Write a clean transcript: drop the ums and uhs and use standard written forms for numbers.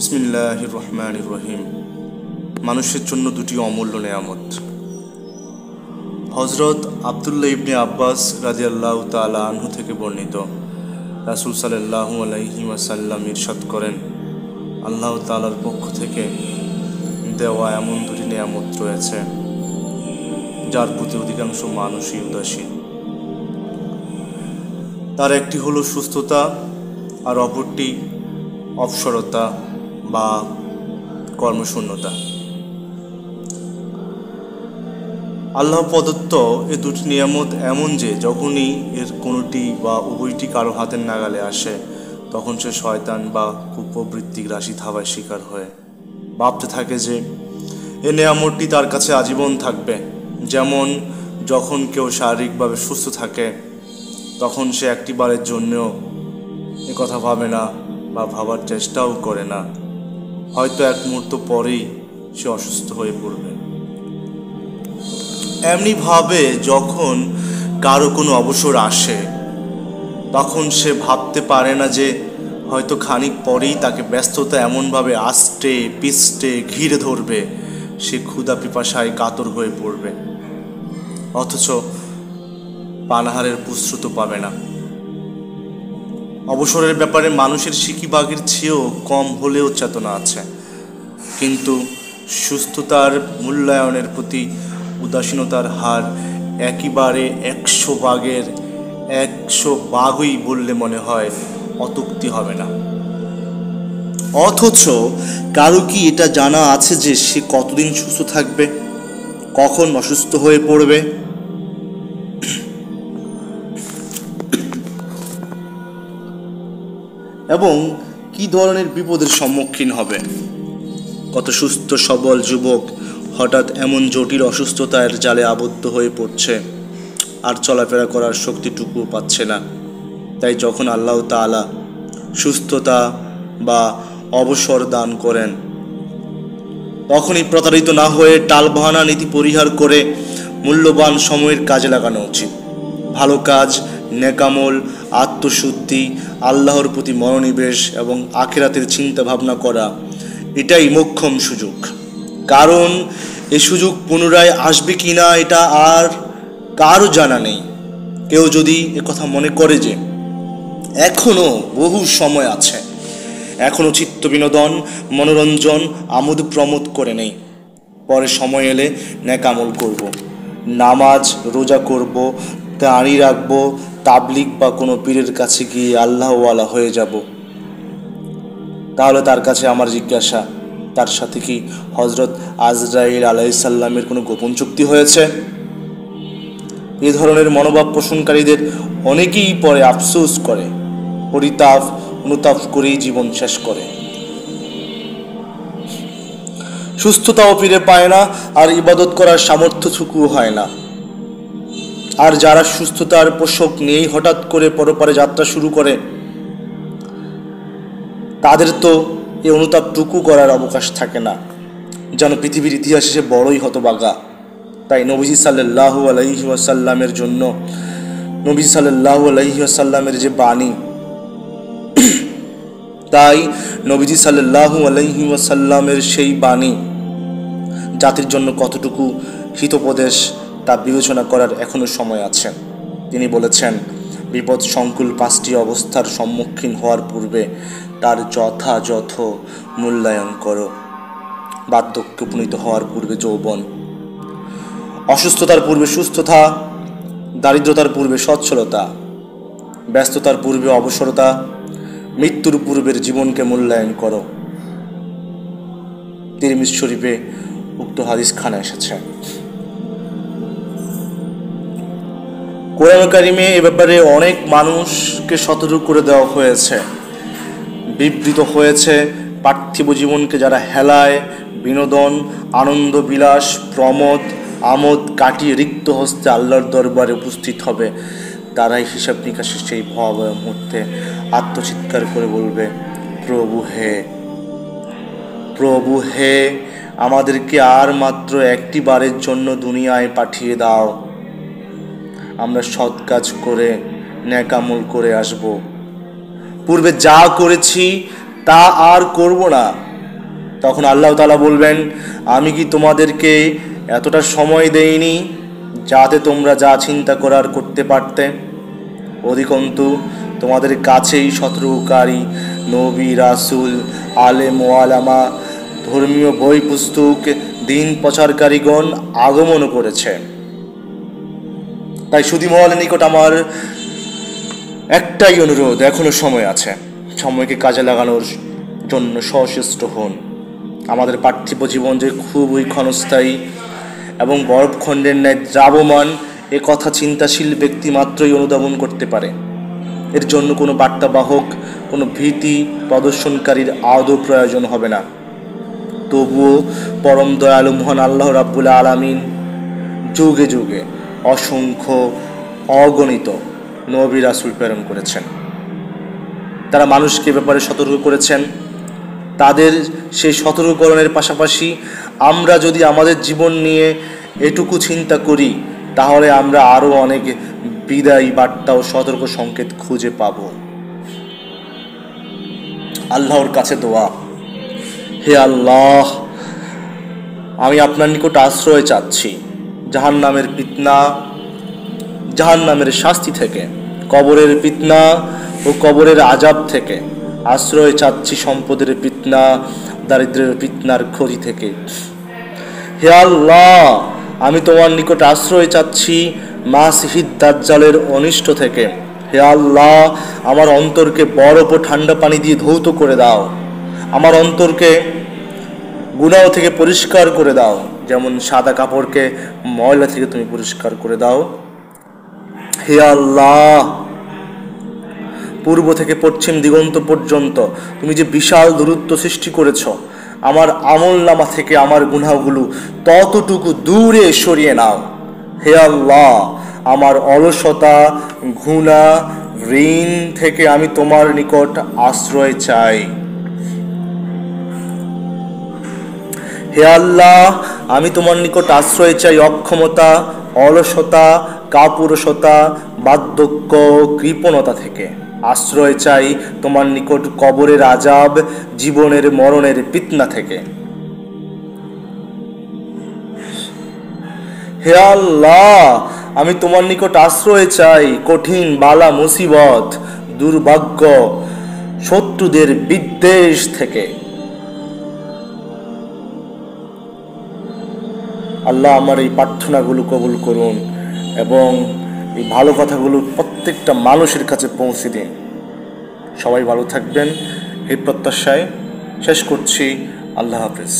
বিসমিল্লাহির রহমানির রহিম। মানুষের জন্য দুটি অমূল্য নেয়ামত। হযরত আব্দুল্লাহ ইবনে আব্বাস রাদিয়াল্লাহু তাআলা আনহু থেকে বর্ণিত, রাসূল সাল্লাল্লাহু আলাইহি ওয়াসাল্লাম ইরশাদ করেন, আল্লাহ তাআলার পক্ষ থেকে দেওয়া এমন দুটি নেয়ামত রয়েছে যার প্রতি অধিকাংশ মানুষই উদাসীন। তার একটি হলো সুস্থতা, আর অপরটি অবসরতা বা কর্মশূন্যতা। আল্লাহ প্রদত্ত এ দুটি নিয়ামত এমন যে যখনই এর কোনোটি বা উভয়টি কারো হাতের নাগালে আসে, তখন সে শয়তান বা কুপ্রবৃত্তিক রাশি থাবায় শিকার হয়ে ভাবতে থাকে যে এ নিয়ামতটি তার কাছে আজীবন থাকবে। যেমন যখন কেউ শারীরিকভাবে সুস্থ থাকে, তখন সে একটিবারের জন্যও এ কথা ভাবে না বা ভাবার চেষ্টাও করে না, হয়তো এক মুহূর্ত পরেই সে অসুস্থ হয়ে পড়বে। এমনিভাবে যখন কারো কোনো অবসর আসে, তখন সে ভাবতে পারে না যে হয়তো খানিক পরেই তাকে ব্যস্ততা এমনভাবে আষ্টে পিষ্টে ঘিরে ধরবে, সে ক্ষুধা পিপাসায় কাতর হয়ে পড়বে, অথচ পানাহারের প্রস্তুত পাবে না। অবসরের ব্যাপারে মানুষের সিকিবাগের চেয়েও কম হলেও চেতনা আছে, কিন্তু সুস্থতার মূল্যায়নের প্রতি উদাসীনতার হার একেবারে 100 ভাগের 100 ভাগই বললে মনে হয় অত্যুক্তি হবে না। অথচ কারো কি এটা জানা আছে যে সে কতদিন সুস্থ থাকবে, কখন অসুস্থ হয়ে পড়বে? এবং কি ধরনের বিপদের সম্মুখীন হবে? কত সুস্থ সবল যুবক হঠাৎ এমন জটিল অসুস্থতার জালে আবদ্ধ হয়ে পড়ছে, আর চলাফেরা করার শক্তিটুকুও পাচ্ছে না। তাই যখন আল্লাহ তাআলা সুস্থতা বা অবসর দান করেন, তখনই প্রতারিত না হয়ে টালবাহানা নীতি পরিহার করে মূল্যবান সময়ের কাজে লাগানো উচিত। ভালো কাজ, নেকামল, আত্মশুদ্ধি, আল্লাহর প্রতি মনোনিবেশ এবং আখিরাতের চিন্তা ভাবনা করা, এটাই মোক্ষম সুযোগ। কারণ এই সুযোগ পুনরায় আসবে কিনা এটা আর কারও জানা নেই। কেউ যদি একথা মনে করে যে এখনো বহু সময় আছে, এখনো চিত্ত বিনোদন, মনোরঞ্জন, আমোদ প্রমোদ করে নেই, পরে সময় এলে নেকামল করব, নামাজ রোজা করব, দাঁড়ি রাখবো, তাবলিগ বা কোনো পীরের কাছে গিয়ে আল্লাহওয়ালা হয়ে যাব, তাহলে তার কাছে আমার জিজ্ঞাসা, তার সাথে কি হযরত আজরাইল আলাইহিস সালামের কোনো গোপন চুক্তি হয়েছে? এ ধরনের মনোভাব পোষণকারীদের অনেকেই পরে আফসোস করে, পরিতাপ অনুতাপ করেই জীবন শেষ করে। সুস্থতাও ফিরে পায় না, আর ইবাদত করার সামর্থ্যটুকুও হয় না। আর যারা সুস্থতার পোষক নিয়েই হঠাৎ করে পরপারে যাত্রা শুরু করে, তাদের তো এই অনুতাপটুকু করার অবকাশ থাকে না, যেন পৃথিবীর ইতিহাসে সে বড়ই হতভাগা। তাই নবীজি সাল্লাল্লাহু আলাইহি ওয়াসাল্লামের জন্য নবীজি সাল্লাল্লাহু আলাইহি ওয়াসাল্লামের যে বাণী, তাই নবীজি সাল্লাল্লাহু আলাইহি ওয়াসাল্লামের সেই বাণী জাতির জন্য কতটুকু হিতোপদেশ তা বিবেচনা করার এখনো সময় আছে। তিনি বলেছেন, বিপদ সংকুল 5টি অবস্থার সম্মুখীন হওয়ার পূর্বে তার যথাযথ মূল্যায়ন করো। বার্ধক্যে উপনীত হওয়ার পূর্বে যৌবন, অসুস্থতার পূর্বে সুস্থতা, দারিদ্রতার পূর্বে সচ্ছলতা, ব্যস্ততার পূর্বে অবসরতা, মৃত্যুর পূর্বের জীবনকে মূল্যায়ন করো। তিরমিজি শরীফে উক্ত হাদিস খানা এসেছে। কোরআন কারিমে এ ব্যাপারে অনেক মানুষকে সতর্ক করে দেওয়া হয়েছে, বিবৃত হয়েছে। পার্থিব জীবনকে যারা হেলায়, বিনোদন, আনন্দ, বিলাস, প্রমোদ, আমোদ কাটিয়ে রিক্ত হস্তে আল্লাহর দরবারে উপস্থিত হবে, তারাই হিসাব নিকাশের সেই ভয়াবহ মুহূর্তে আত্মচিৎকার করে বলবে, প্রভু হে, প্রভু হে, আমাদেরকে আর মাত্র একটি বারের জন্য দুনিয়ায় পাঠিয়ে দাও, আমরা সৎ কাজ করে নেকামল করে আসব, পূর্বে যা করেছি তা আর করব না, তখন আল্লাহ তাআলা বলবেন, আমি কি তোমাদেরকে এতটা সময় দেইনি যাতে তোমরা যা চিন্তা করার করতে পারতে? অধিকন্তু তোমাদের কাছেই সতর্ককারী নবী, রাসূল, আলেম ওয়ালামা, ধর্মীয় বই পুস্তক, দিন প্রচারকারীগণ আগমন করেছে। তাই সুধী মহলের নিকট আমার একটাই অনুরোধ, এখনো সময় আছে, সময়কে কাজে লাগানোর জন্য সচেষ্ট হন। আমাদের পার্থিব জীবন যে খুবই ক্ষণস্থায়ী এবং বরফখণ্ডের ন্যায় দ্রাবমান, এ কথা চিন্তাশীল ব্যক্তি মাত্রই অনুধাবন করতে পারে। এর জন্য কোনো বার্তাবাহক, কোনো ভীতি প্রদর্শনকারীর আদৌ প্রয়োজন হবে না। তবুও পরম দয়ালু মহান আল্লাহ রাব্বুল আলামিন যুগে যুগে অসংখ্য অগণিত নবী রাসূল প্রেরণ করেছেন। তারা মানুষকে ব্যাপারে সতর্ক করেছেন। তাদের সেই সতর্ককরণের পাশাপাশি আমরা যদি আমাদের জীবন নিয়ে এটুকু চিন্তা করি, তাহলে আমরা আরও অনেক বিদায়ী বার্তা ও সতর্ক সংকেত খুঁজে পাব। আল্লাহর কাছে দোয়া, হে আল্লাহ, আমি আপনার নিকট আশ্রয় চাচ্ছি জাহান্নামের ফিতনা, জাহান্নামের শাস্তি থেকে, কবরের ফিতনা ও কবরের আযাব থেকে। আশ্রয় চাচ্ছি সম্পদের ফিতনা, দারিদ্র্যের ফিতনার ক্ষতি থেকে। হে আল্লাহ, আমি তোমার নিকট আশ্রয় চাচ্ছি মাসিহিদ দাজ্জালের অনিষ্ট থেকে। হে আল্লাহ, আমার অন্তরকে বরফ ও ঠান্ডা পানি দিয়ে ধৌত করে দাও। আমার অন্তরকে গুনাহ থেকে পরিষ্কার করে দাও, যেমন সাদা কাপড়কে ময়লা থেকে তুমি পরিষ্কার করে দাও। হে আল্লাহ, পূর্ব থেকে পশ্চিম দিগন্ত পর্যন্ত তুমি যে বিশাল দূরত্ব সৃষ্টি করেছ, আমার আমলনামা থেকে আমার গুনাহগুলো ততটুকু দূরে সরিয়ে নাও। হে আল্লাহ, আমার অলসতা, ঘুণা, ঋণ থেকে আমি তোমার নিকট আশ্রয় চাই। হে আল্লাহ, আমি তোমার নিকট আশ্রয় চাই অক্ষমতা, অলসতা, কাপুরুষতা, বার্ধক্য, কৃপণতা থেকে। আশ্রয় চাই তোমার নিকট কবরের আযাব, জীবনের মরণের ফিতনা থেকে। হে আল্লাহ, আমি তোমার নিকট আশ্রয় চাই কঠিন বালা মুসিবত, দুর্ভাগ্য, শত্রুদের বিদ্বেষ থেকে। আল্লাহ আমার এই প্রার্থনাগুলো কবুল করুন এবং এই ভালো কথাগুলো প্রত্যেকটা মানুষের কাছে পৌঁছে দিন। সবাই ভালো থাকবেন এই প্রত্যাশায় শেষ করছি। আল্লাহ হাফেজ।